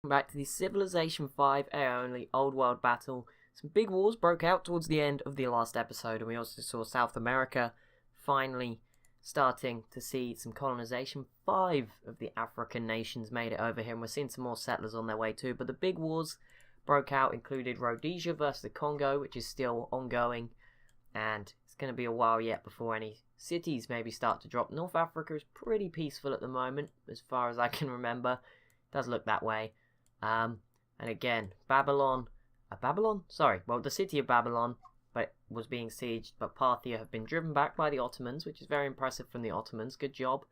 Back to the Civilization 5 air only old world battle. Some big wars broke out towards the end of the last episode, and we also saw South America finally starting to see some colonization. 5 of the African nations made it over here, and we're seeing some more settlers on their way too. But the big wars broke out included Rhodesia versus the Congo, which is still ongoing, and it's going to be a while yet before any cities maybe start to drop. North Africa is pretty peaceful at the moment, as far as I can remember. It does look that way. And again, the city of Babylon, but was being sieged, but Parthia have been driven back by the Ottomans, which is very impressive from the Ottomans. Good job.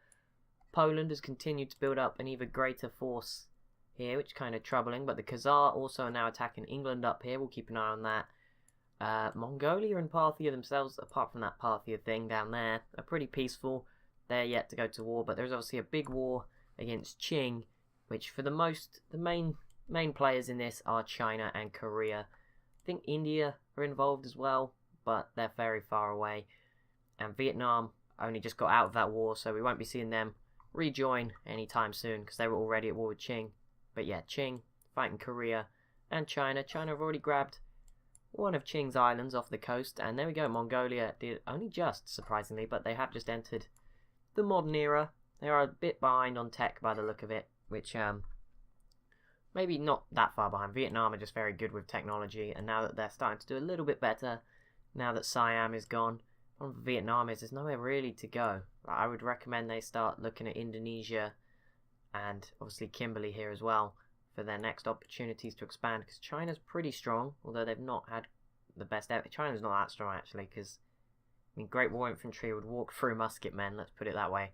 Poland has continued to build up an even greater force here, which is kind of troubling, but the Khazar also are now attacking England up here. We'll keep an eye on that. Mongolia and Parthia themselves, apart from that Parthia thing down there, are pretty peaceful. They're yet to go to war, but there's obviously a big war against Qing, which for the main players in this are China and Korea. I think India are involved as well, but they're very far away. And Vietnam only just got out of that war, so we won't be seeing them rejoin anytime soon because they were already at war with Qing. But yeah, Qing fighting Korea and China. China have already grabbed one of Qing's islands off the coast, and there we go. Mongolia did only just, surprisingly, but they have just entered the modern era. They are a bit behind on tech by the look of it, which maybe not that far behind. Vietnam are just very good with technology, and now that they're starting to do a little bit better, now that Siam is gone, the problem for Vietnam is there's nowhere really to go. I would recommend they start looking at Indonesia and obviously Kimberley here as well for their next opportunities to expand, because China's pretty strong, although they've not had the best ever. China's not that strong actually, because Great War Infantry would walk through musket men, let's put it that way.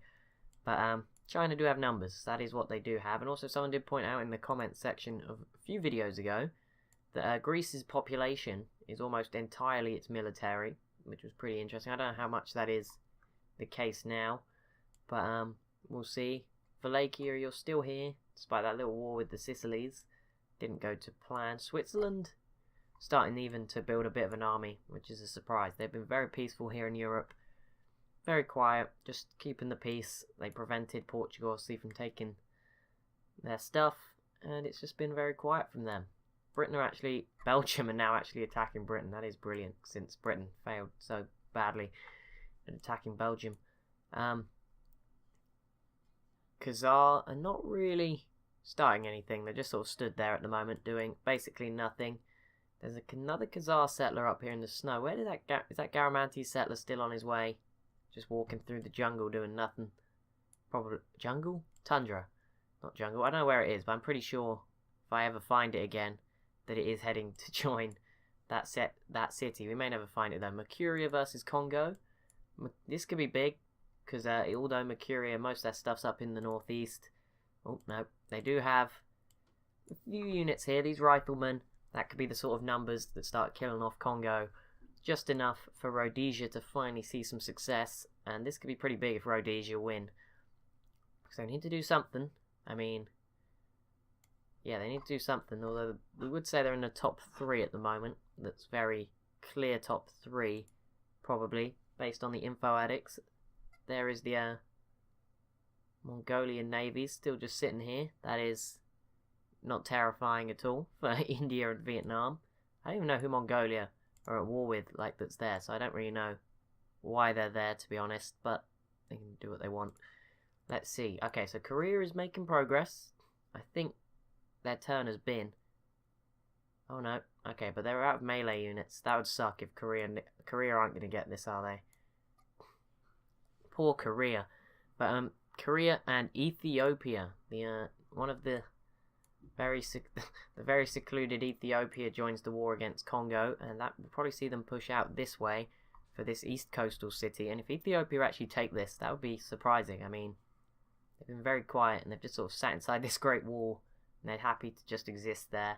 But China do have numbers, that is what they do have. And also someone did point out in the comments section of a few videos ago that Greece's population is almost entirely its military, which was pretty interesting. I don't know how much that is the case now, but we'll see. Wallachia, you're still here, despite that little war with the Sicilies. Didn't go to plan. Switzerland, starting even to build a bit of an army, which is a surprise. They've been very peaceful here in Europe. Very quiet, just keeping the peace. They prevented Portugal, obviously, from taking their stuff, and it's just been very quiet from them. Belgium are now actually attacking Britain. That is brilliant, since Britain failed so badly at attacking Belgium. Khazar are not really starting anything. They're just sort of stood there at the moment, doing basically nothing. There's another Khazar settler up here in the snow. Where did is that Garamantes settler still on his way? Just walking through the jungle doing nothing. Probably jungle? Tundra. Not jungle. I don't know where it is, but I'm pretty sure if I ever find it again that it is heading to join that city. We may never find it though. Mercuria versus Congo. This could be big, because although Mercuria, most of their stuff's up in the northeast. Oh no, they do have a few units here. These riflemen, that could be the sort of numbers that start killing off Congo. Just enough for Rhodesia to finally see some success, and this could be pretty big if Rhodesia win. So they need to do something. Yeah, they need to do something, although we would say they're in the top 3 at the moment. That's very clear top 3, probably, based on the info addicts. There is the Mongolian Navy still just sitting here. That is not terrifying at all for India and Vietnam. I don't even know who Mongolia are at war with, that's there, so I don't really know why they're there, to be honest, but they can do what they want. Let's see. Okay, so Korea is making progress. I think their turn has been. Oh no. Okay, but they're out of melee units. That would suck if Korea aren't going to get this, are they? Poor Korea. But Korea and Ethiopia, one of the very secluded Ethiopia joins the war against Congo, and that will probably see them push out this way for this east coastal city. And if Ethiopia actually take this, that would be surprising. They've been very quiet, and they've just sort of sat inside this great wall, and they're happy to just exist there.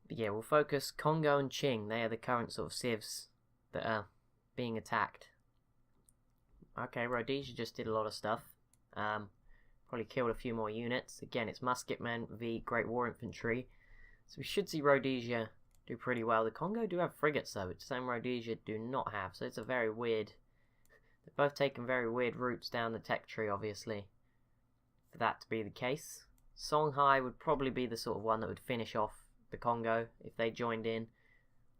But yeah, we'll focus Congo and Qing. They are the current sort of civs that are being attacked. Okay, Rhodesia just did a lot of stuff. Probably killed a few more units. Again, it's musketmen v Great War Infantry. So we should see Rhodesia do pretty well. The Congo do have frigates though, which some Rhodesia do not have. So it's a very weird... They've both taken very weird routes down the tech tree, obviously, for that to be the case. Songhai would probably be the sort of one that would finish off the Congo if they joined in.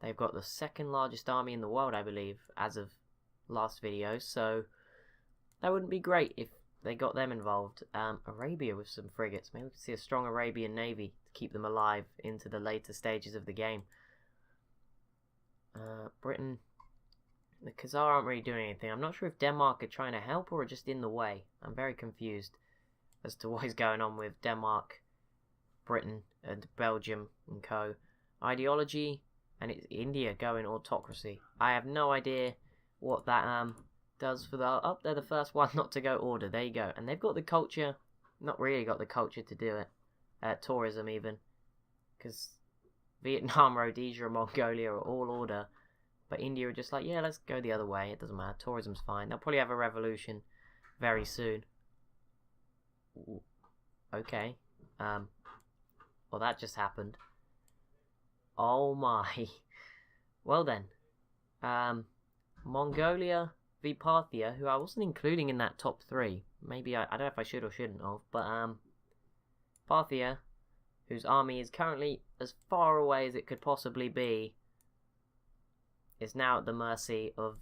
They've got the second largest army in the world, I believe, as of last video, so that wouldn't be great if they got them involved. Arabia with some frigates. Maybe we could see a strong Arabian navy to keep them alive into the later stages of the game. Britain. The Khazar aren't really doing anything. I'm not sure if Denmark are trying to help or are just in the way. I'm very confused as to what is going on with Denmark, Britain, and Belgium and co. Ideology, and it's India going autocracy. I have no idea what that does for the... Oh, they're the first one not to go order. There you go. And they've got the culture. Not really got the culture to do it. Tourism even. Because Vietnam, Rhodesia, and Mongolia are all order. But India are just like, yeah, let's go the other way. It doesn't matter. Tourism's fine. They'll probably have a revolution very soon. Ooh. Okay. Well, that just happened. Oh my. Well then. Mongolia v Parthia, who I wasn't including in that top 3. Maybe I don't know if I should or shouldn't have. But Parthia, whose army is currently as far away as it could possibly be, is now at the mercy of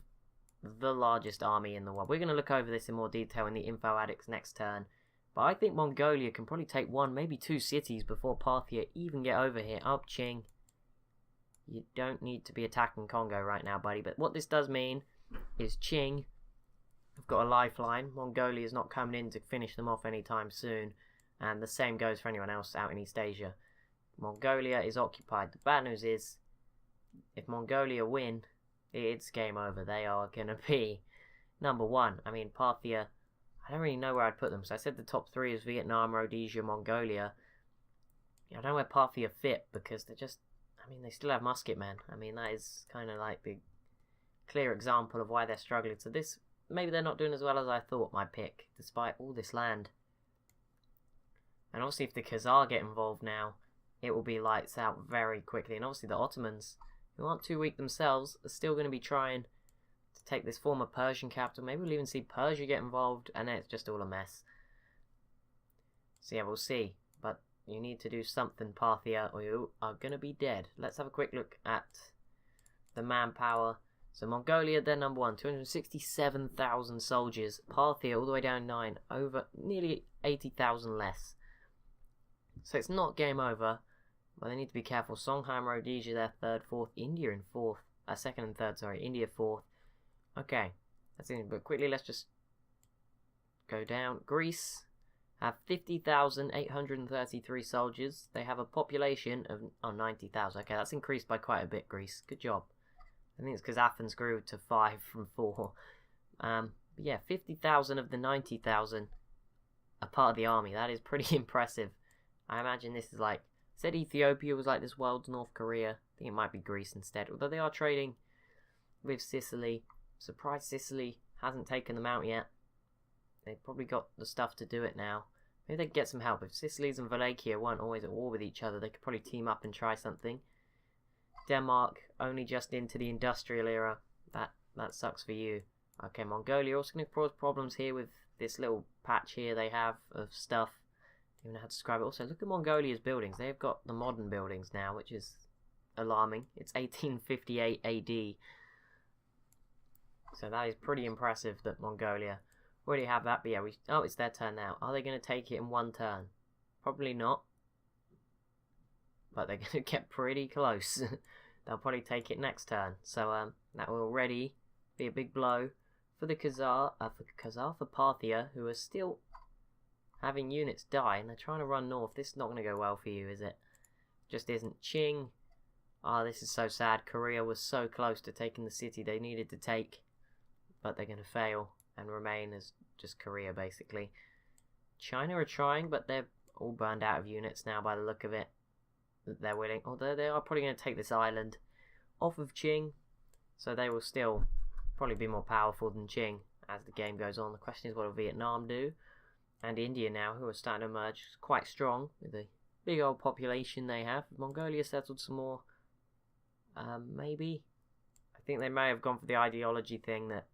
the largest army in the world. We're going to look over this in more detail in the Info Addicts next turn. But I think Mongolia can probably take 1, maybe 2 cities before Parthia even get over here. Up, Qing. You don't need to be attacking Congo right now, buddy. But what this does mean is Qing have got a lifeline. Mongolia is not coming in to finish them off anytime soon. And the same goes for anyone else out in East Asia. Mongolia is occupied. The bad news is, if Mongolia win, it's game over. They are going to be number 1. I mean, Parthia, I don't really know where I'd put them. So I said the top 3 is Vietnam, Rhodesia, Mongolia. I don't know where Parthia fit because they're just... I mean, they still have musket men. I mean, that is kind of like the clear example of why they're struggling. So this, maybe they're not doing as well as I thought, my pick, despite all this land. And obviously if the Khazar get involved now, it will be lights out very quickly. And obviously the Ottomans, who aren't too weak themselves, are still going to be trying to take this former Persian capital. Maybe we'll even see Persia get involved, and then it's just all a mess. So yeah, we'll see. But you need to do something, Parthia, or you are going to be dead. Let's have a quick look at the manpower. So Mongolia, they're number 1, 267,000 soldiers. Parthia, all the way down 9, over nearly 80,000 less. So it's not game over. But they need to be careful. Songhai and Rhodesia, they're 3rd, 4th. India in 4th. 2nd and 3rd, sorry. India 4th. Okay. That's it. But quickly, let's just go down. Greece have 50,833 soldiers. They have a population of 90,000. Okay, that's increased by quite a bit, Greece. Good job. I think it's because Athens grew to 5 from 4. But yeah, 50,000 of the 90,000 are part of the army. That is pretty impressive. I imagine this is like... Said Ethiopia was like this world's North Korea. I think it might be Greece instead. Although they are trading with Sicily. Surprised Sicily hasn't taken them out yet. They've probably got the stuff to do it now. Maybe they could get some help. If Sicilies and Wallachia weren't always at war with each other, they could probably team up and try something. Denmark, only just into the industrial era. That sucks for you. Okay, Mongolia also going to cause problems here with this little patch here they have of stuff. I don't know how to describe it. Also, look at Mongolia's buildings. They've got the modern buildings now, which is alarming. It's 1858 AD. So that is pretty impressive that Mongolia already have that. But yeah, oh, it's their turn now. Are they going to take it in 1 turn? Probably not. But they're going to get pretty close. They'll probably take it next turn. So that will already be a big blow for the Khazar. For Parthia, who are still having units die, and they're trying to run north. This is not going to go well for you, is it? Just isn't. Qing. Oh, this is so sad. Korea was so close to taking the city they needed to take. But they're going to fail and remain as just Korea, basically. China are trying, but they're all burned out of units now by the look of it. They're willing. Although they are probably going to take this island off of Qing. So they will still probably be more powerful than Qing as the game goes on. The question is, what will Vietnam do? And India now, who are starting to emerge quite strong with the big old population they have. Mongolia settled some more. Maybe. I think they may have gone for the ideology thing that...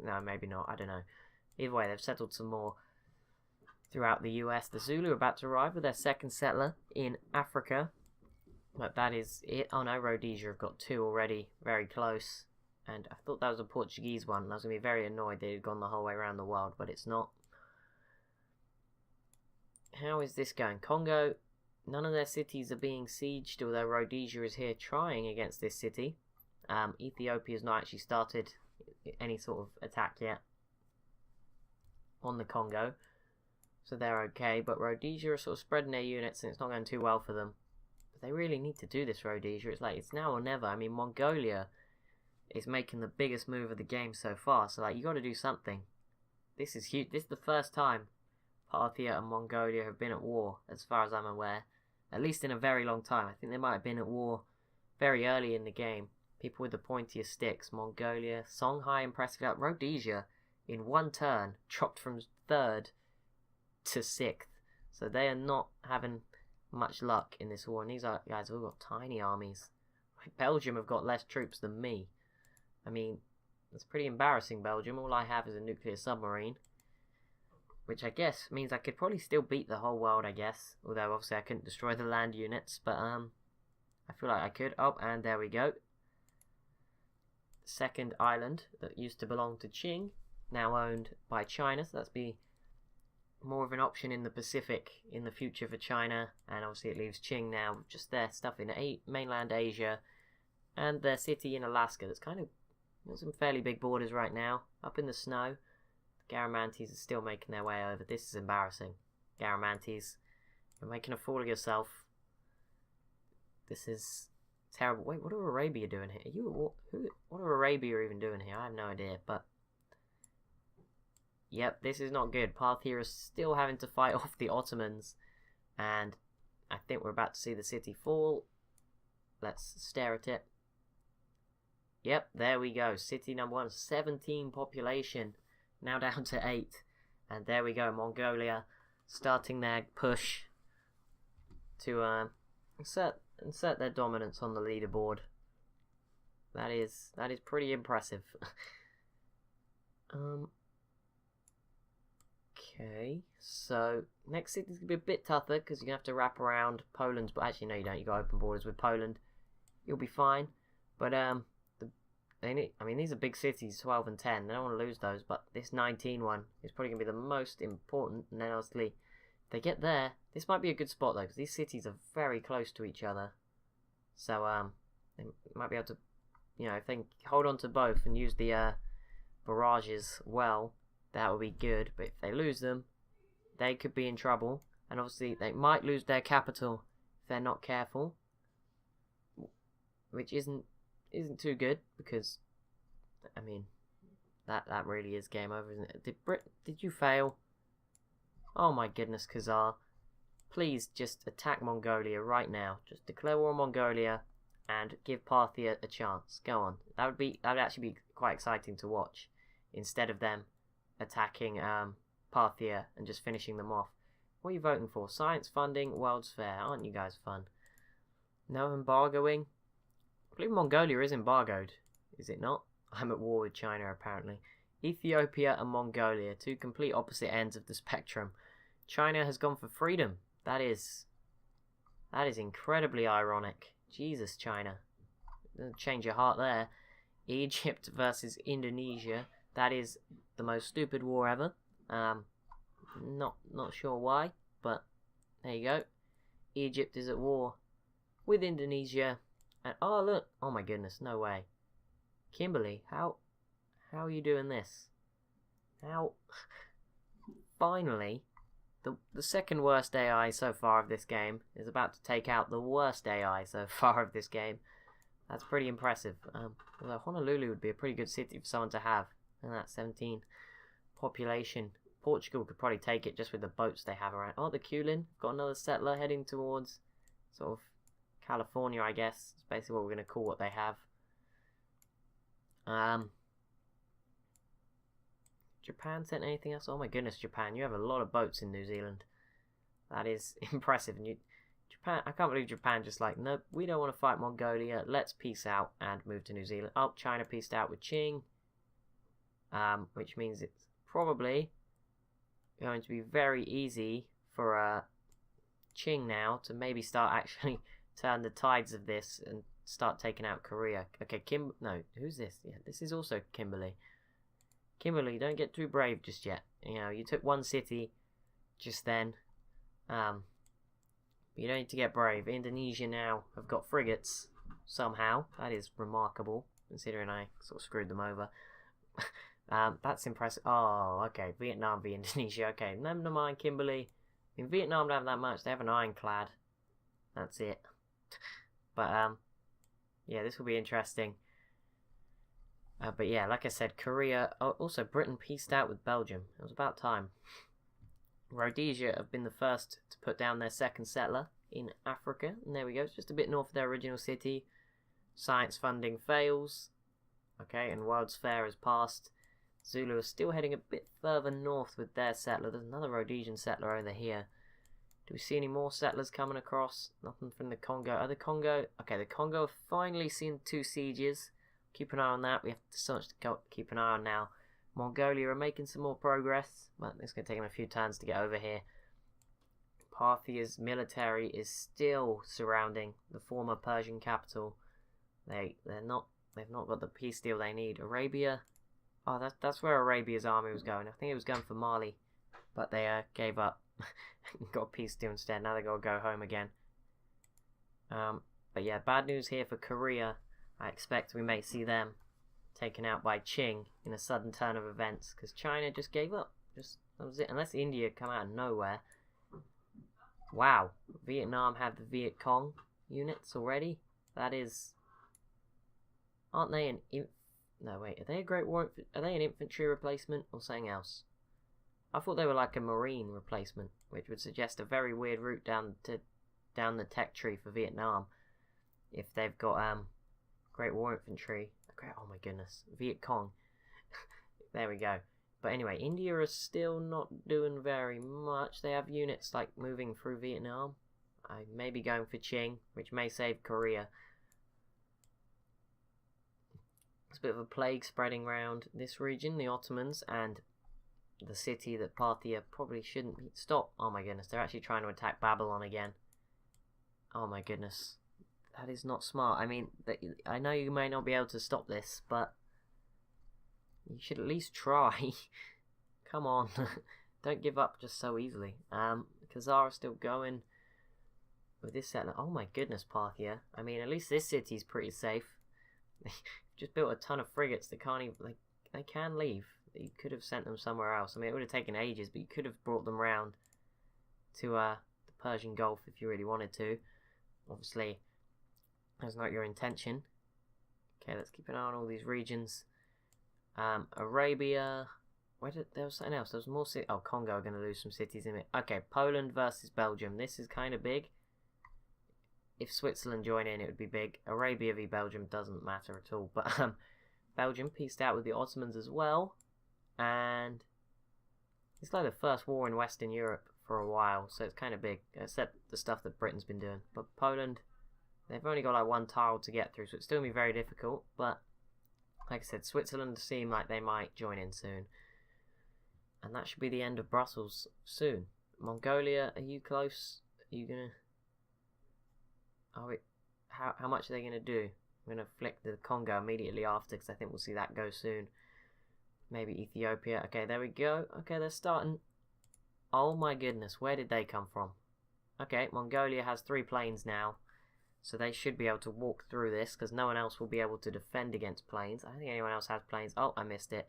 No, maybe not. I don't know. Either way, they've settled some more. throughout the US. The Zulu are about to arrive with their second settler in Africa. But that is it. Oh no, Rhodesia have got 2 already. Very close. And I thought that was a Portuguese one. I was going to be very annoyed they had gone the whole way around the world, but it's not. How is this going? Congo, none of their cities are being sieged, although Rhodesia is here trying against this city. Ethiopia has not actually started any sort of attack yet on the Congo, so they're okay. But Rhodesia are sort of spreading their units, and it's not going too well for them. But they really need to do this, Rhodesia. It's like, it's now or never. I mean, Mongolia is making the biggest move of the game so far, so like, you got to do something. This is huge. This is the first time Parthia and Mongolia have been at war, as far as I'm aware, at least in a very long time. I think they might have been at war very early in the game. People with the pointiest sticks. Mongolia, Songhai impressive out. Rhodesia, in one turn, dropped from 3rd to 6th. So they are not having much luck in this war. And these guys have all got tiny armies. Belgium have got less troops than me. I mean, it's pretty embarrassing, Belgium. All I have is a nuclear submarine, which I guess means I could probably still beat the whole world, I guess. Although, obviously, I couldn't destroy the land units. But, I feel like I could. Oh, and there we go. Second island that used to belong to Qing, now owned by China. So that's be more of an option in the Pacific in the future for China. And obviously it leaves Qing now with just their stuff in mainland Asia and their city in Alaska that's kind of got some fairly big borders right now. Up in the snow. The Garamantes are still making their way over. This is embarrassing. Garamantes, you're making a fool of yourself. This is terrible. Wait, what are Arabia doing here? What are Arabia even doing here? I have no idea, but yep, this is not good. Parthia is still having to fight off the Ottomans, and I think we're about to see the city fall. Let's stare at it. Yep, there we go. City number 1, 17 population, now down to 8. And there we go, Mongolia starting their push to insert their dominance on the leaderboard. That is pretty impressive. Okay, so next city's gonna be a bit tougher because you're gonna have to wrap around Poland. But actually, no, you don't. You got open borders with Poland. You'll be fine. But these are big cities, 12 and 10. They don't want to lose those. But this 19 one is probably gonna be the most important. And then obviously, if they get there, this might be a good spot though, because these cities are very close to each other. So they might be able to, if they can hold on to both and use the barrages well, that would be good. But if they lose them, they could be in trouble. And obviously, they might lose their capital if they're not careful, which isn't too good, because I mean that really is game over, isn't it? Did you fail? Oh my goodness, Khazar. Please just attack Mongolia right now. Just declare war on Mongolia and give Parthia a chance. Go on. That would actually be quite exciting to watch, instead of them attacking Parthia and just finishing them off. What are you voting for? Science funding, World's Fair. Aren't you guys fun? No embargoing? I believe Mongolia is embargoed. Is it not? I'm at war with China, apparently. Ethiopia and Mongolia, 2 complete opposite ends of the spectrum. China has gone for freedom. That is incredibly ironic. Jesus, China. Doesn't change your heart there. Egypt versus Indonesia. That is the most stupid war ever. Not sure why, but there you go. Egypt is at war with Indonesia. And oh look, oh my goodness, no way. Kimberly, how are you doing this? How? Finally, the second worst AI so far of this game is about to take out the worst AI so far of this game. That's pretty impressive. Although Honolulu would be a pretty good city for someone to have. And that's 17 population. Portugal could probably take it just with the boats they have around. Oh, the Kulin got another settler heading towards sort of California, I guess. It's basically what we're going to call what they have. Japan sent anything else? Oh my goodness, Japan, you have a lot of boats in New Zealand. That is impressive. And Japan, I can't believe Japan just like, nope, we don't want to fight Mongolia. Let's peace out and move to New Zealand. Oh, China peaced out with Qing. Which means it's probably going to be very easy for Qing now to maybe start actually turn the tides of this and start taking out Korea. Okay, no, who's this? Yeah, this is also Kimberly. Kimberly, don't get too brave just yet. You know, you took one city just then. You don't need to get brave. Indonesia now have got frigates somehow. That is remarkable, considering I sort of screwed them over. That's impressive. Oh, okay. Vietnam v Indonesia. Okay, never mind, Kimberly. In Vietnam, don't have that much. They have an ironclad. That's it. But, yeah, this will be interesting. But yeah, like I said, Korea... Oh, also, Britain peaced out with Belgium. It was about time. Rhodesia have been the first to put down their second settler in Africa. And there we go. It's just a bit north of their original city. Science funding fails. Okay, and World's Fair has passed. Zulu are still heading a bit further north with their settler. There's another Rhodesian settler over here. Do we see any more settlers coming across? Nothing from the Congo. Oh, the Congo... Okay, the Congo have finally seen 2 sieges. Keep an eye on that. We have so much to keep an eye on now. Mongolia are making some more progress. Well, it's going to take them a few turns to get over here. Parthia's military is still surrounding the former Persian capital. They've not got the peace deal they need. Arabia... Oh, that's where Arabia's army was going. I think it was going for Mali. But they gave up. Got a peace deal instead. Now they got to go home again. But yeah, bad news here for Korea. I expect we may see them taken out by Qing in a sudden turn of events. Because China just gave up. That was it. Unless India come out of nowhere. Wow. Vietnam have the Viet Cong units already. That is... Aren't they an... No, wait, are they a Great War... Are they an infantry replacement or something else? I thought they were like a marine replacement, which would suggest a very weird route down the tech tree for Vietnam. If they've got Great War infantry. Oh my goodness, Viet Cong. There we go. But anyway, India is still not doing very much. They have units like moving through Vietnam. I may be going for Qing, which may save Korea. It's a bit of a plague spreading around this region, the Ottomans, and the city that Parthia probably shouldn't be. Stop! Oh my goodness, they're actually trying to attack Babylon again. Oh my goodness. That is not smart. I mean, I know you may not be able to stop this, but you should at least try. Come on. Don't give up just so easily. Khazar are still going with this settler. Oh my goodness, Parthia. I mean, at least this city's pretty safe. Just built a ton of frigates that can't even... They can leave. You could have sent them somewhere else. I mean, it would have taken ages, but you could have brought them round to the Persian Gulf if you really wanted to. Obviously, that's not your intention. Okay, let's keep an eye on all these regions. Arabia... There was something else. There was more cities. Oh, Congo are going to lose some cities in it. Okay, Poland versus Belgium. This is kind of big. If Switzerland join in, it would be big. Arabia v Belgium doesn't matter at all. But Belgium pieced out with the Ottomans as well. And it's like the first war in Western Europe for a while. So it's kind of big. Except the stuff that Britain's been doing. But Poland, they've only got like one tile to get through. So it's still going to be very difficult. But like I said, Switzerland seem like they might join in soon. And that should be the end of Brussels soon. Mongolia, are you close? Are you going to... How much are they going to do? I'm going to flick the Congo immediately after because I think we'll see that go soon. Maybe Ethiopia. Okay, there we go. Okay, they're starting. Oh my goodness, where did they come from? Okay, Mongolia has 3 planes now. So they should be able to walk through this because no one else will be able to defend against planes. I don't think anyone else has planes. Oh, I missed it.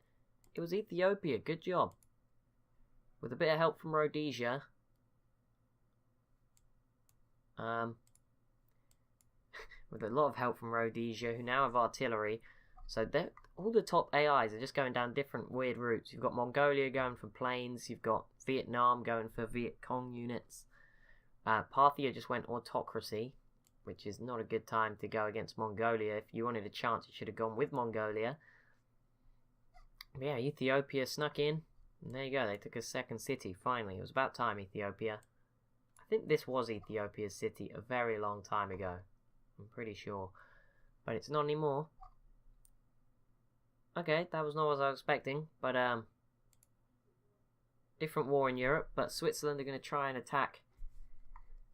It was Ethiopia. Good job. With a bit of help from Rhodesia. With a lot of help from Rhodesia, who now have artillery. So all the top AIs are just going down different weird routes. You've got Mongolia going for planes. You've got Vietnam going for Viet Cong units. Parthia just went autocracy, which is not a good time to go against Mongolia. If you wanted a chance, you should have gone with Mongolia. But yeah, Ethiopia snuck in. And there you go, they took a second city, finally. It was about time, Ethiopia. I think this was Ethiopia's city a very long time ago. I'm pretty sure. But it's not anymore. Okay, that was not what I was expecting. But, different war in Europe, but Switzerland are going to try and attack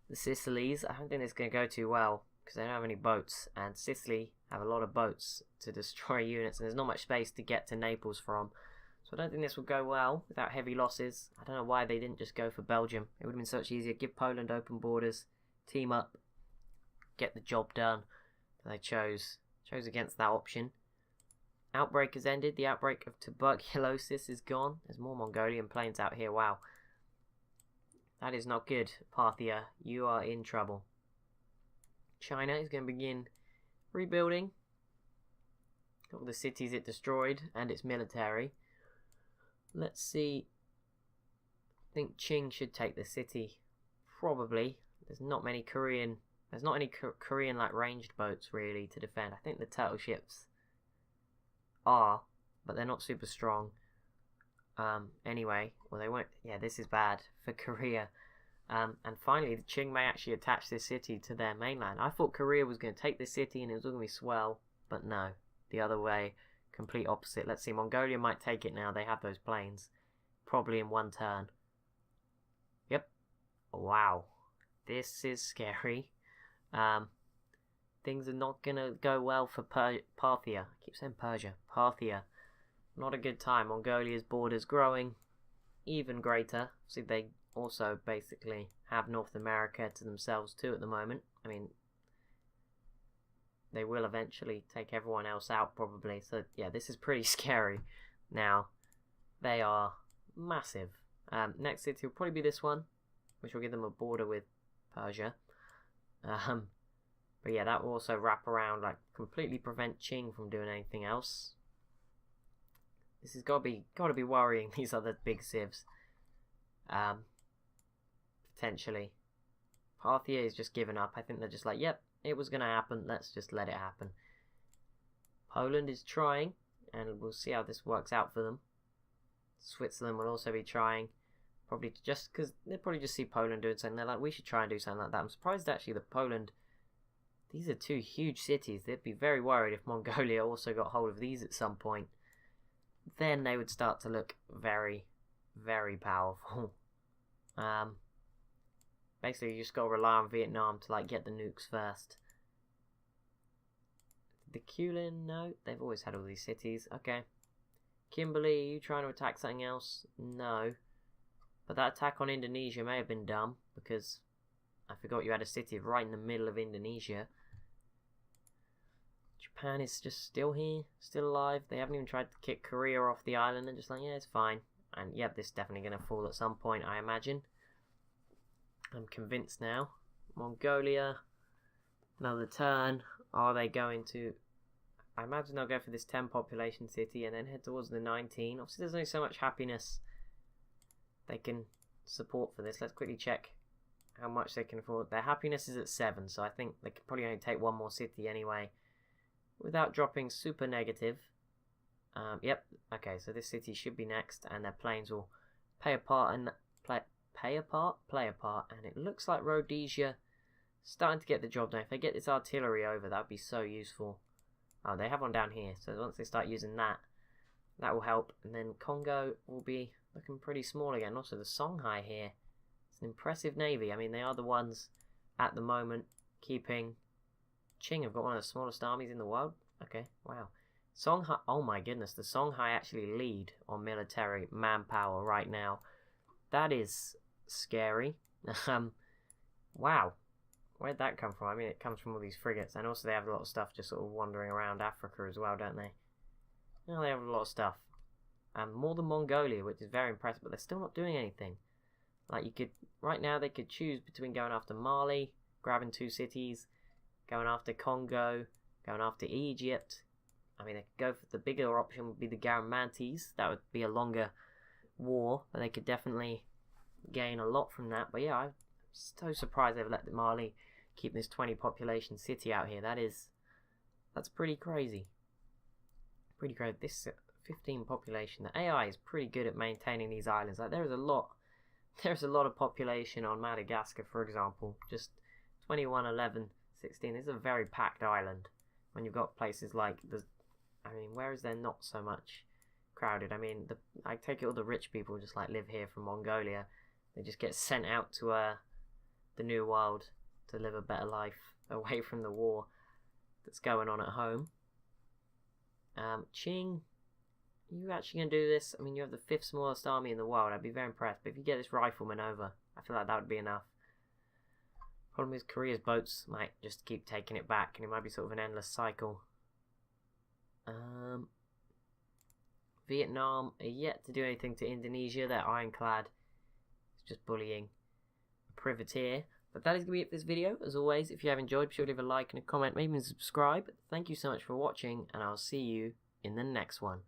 the Sicilies. I don't think it's going to go too well because they don't have any boats, and Sicily have a lot of boats to destroy units, and there's not much space to get to Naples from. So I don't think this will go well without heavy losses. I don't know why they didn't just go for Belgium. It would have been so much easier. Give Poland open borders, team up, get the job done. They chose against that option. Outbreak has ended. The outbreak of tuberculosis is gone. There's more Mongolian planes out here. Wow. That is not good, Parthia. You are in trouble. China is going to begin rebuilding all the cities it destroyed and its military. Let's see. I think Qing should take the city. Probably. There's not any Korean like ranged boats really to defend. I think the turtle ships are, but they're not super strong. Anyway, well they won't. Yeah, this is bad for Korea. And finally, the Qing may actually attach this city to their mainland. I thought Korea was going to take this city and it was all going to be swell, but no, the other way, complete opposite. Let's see, Mongolia might take it now. They have those planes, probably in one turn. Yep. Wow, this is scary. Things are not gonna go well for Parthia. I keep saying Persia. Parthia. Not a good time. Mongolia's borders growing even greater. See, they also basically have North America to themselves too at the moment. I mean, they will eventually take everyone else out probably. So yeah, this is pretty scary. Now, they are massive. Next city will probably be this one, which will give them a border with Persia. But yeah, that will also wrap around, like, completely prevent Qing from doing anything else. This has got to be worrying, these other big civs. Potentially. Parthia is just giving up. I think they're just like, yep, it was going to happen. Let's just let it happen. Poland is trying, and we'll see how this works out for them. Switzerland will also be trying. Probably just because they'll probably just see Poland doing something. They're like, we should try and do something like that. I'm surprised actually that Poland... These are two huge cities. They'd be very worried if Mongolia also got hold of these at some point. Then they would start to look very, very powerful. Basically, you just got to rely on Vietnam to like get the nukes first. The Kulin, no, they've always had all these cities. Okay. Kimberley, are you trying to attack something else? No. But that attack on Indonesia may have been dumb because I forgot you had a city right in the middle of Indonesia. Japan is just still here, still alive. They haven't even tried to kick Korea off the island. They're just like, yeah, it's fine. And yep, this is definitely going to fall at some point, I imagine. I'm convinced now. Mongolia, another turn. Are they going to... I imagine they'll go for this 10 population city and then head towards the 19. Obviously, there's only so much happiness they can support for this. Let's quickly check how much they can afford. Their happiness is at 7, so I think they could probably only take one more city anyway without dropping super negative. Yep, okay, so this city should be next, and their planes will play a part, and it looks like Rhodesia starting to get the job done. If they get this artillery over, that would be so useful. Oh, they have one down here, so once they start using that, that will help. And then Congo will be looking pretty small again. Also, the Songhai here, it's an impressive navy. I mean, they are the ones at the moment keeping... Qing have got one of the smallest armies in the world. Okay, wow. Songhai, oh my goodness, the Songhai actually lead on military manpower right now. That is scary. Wow. Where'd that come from? I mean, it comes from all these frigates, and also they have a lot of stuff just sort of wandering around Africa as well, don't they? No, they have a lot of stuff. More than Mongolia, which is very impressive, but they're still not doing anything. Like, you could, right now they could choose between going after Mali, grabbing 2 cities, going after Congo, going after Egypt. I mean, they could go for the bigger option would be the Garamantes. That would be a longer war, but they could definitely gain a lot from that. But yeah, I'm so surprised they've let the Mali keep this 20 population city out here. That's pretty crazy. Pretty crazy. This 15 population, the AI is pretty good at maintaining these islands. Like there's a lot of population on Madagascar, for example. Just 21, 11, 16. This is a very packed island. When you've got places like I mean, where is there not so much crowded. I mean, I take it all the rich people just like live here from Mongolia. They just get sent out to the New World to live a better life away from the war that's going on at home. Qing, are you actually going to do this? I mean, you have the 5th smallest army in the world. I'd be very impressed. But if you get this rifleman over, I feel like that would be enough. Problem is, Korea's boats might just keep taking it back, and it might be sort of an endless cycle. Vietnam are yet to do anything to Indonesia. They're ironclad. It's just bullying a privateer. But that is going to be it for this video. As always, if you have enjoyed, be sure to leave a like and a comment, maybe even subscribe. Thank you so much for watching, and I'll see you in the next one.